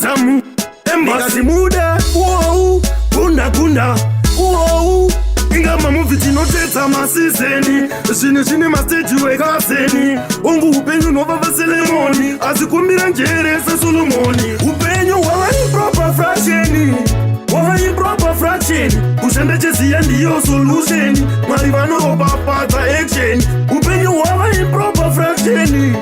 tamu embasi muda kunda inga mamuvi tinotedza masizeni zvine masteji wekazeni ungu upenyu novava selemoni asi kumbira njere sesolomoni upenyu hwava improper fraction kushanda cheziya ndiyo solution mwari vanoropafadza action upenyu hwava improper fraction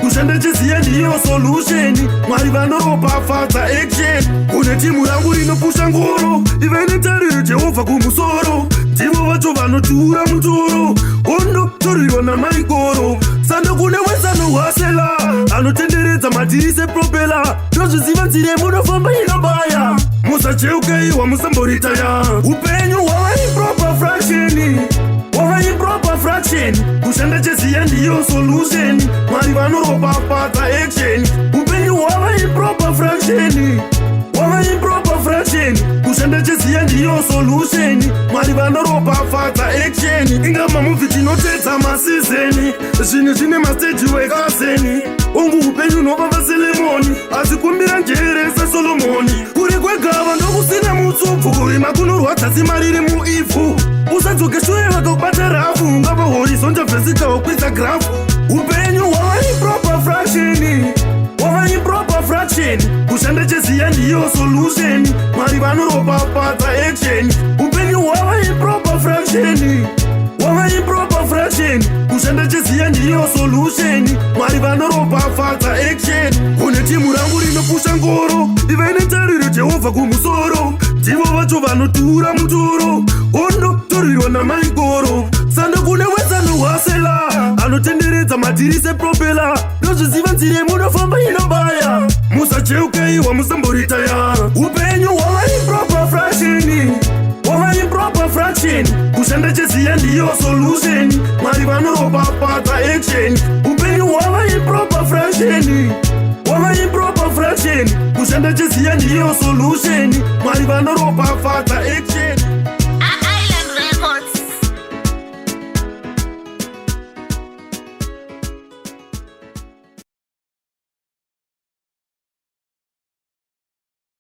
kushanda cheziya ndiyo solution mwari vanoropafadza action kune timu yangu rinopusha ngoro ive netariro jehovha kumusoro ndivo vacho vanotura mutoro ondotorirwa namaikoro sando kune wesano hwasela anotenderedza madhiri sepropela ndozviziva nzire munofamba inobaya musacheukeihwa musamboritaya upenyu hwava improper fraction kushanda cheziya ndiyo solution mwari vanoropafadza action upenyu hwava improper fraction kushanda cheziya ndiyo solution mwari vanoropafadza action inga mamuvi tinotedza masizeni zvine masteji wekazeni ungu upenyu novava selemoni asi kumbira njere sesolomoni kuri kwegava ndokusina mutsupfu kurima kunorwadza sima riri muivhu usadzoke shure vakakubata rafu ungava horizontal vertical kwidza grafu upenyu hwava improper fraction kushanda cheziya ndiyo solution mwari vanoropafadza action upenyu hwava improper fraction kushanda cheziya ndiyo solution mwari vanoropafadza action kune timu rangu rinopusha ngoro ive netariro jehovha kumusoro ndivo vacho vanotura mutoro ondotorirwa namaikoro sando kune wesano hwasela anotenderedza madhiri sepropela ndozviziva nzire munofamba inobaya musacheukeihwa musamboritaya upenyu hwava improper fraction kushanda cheziya ndiyo solution mwari vanoropafadza action upenyu hwava improper fraction kushanda cheziya ndiyo solution mwari vanoropafadza action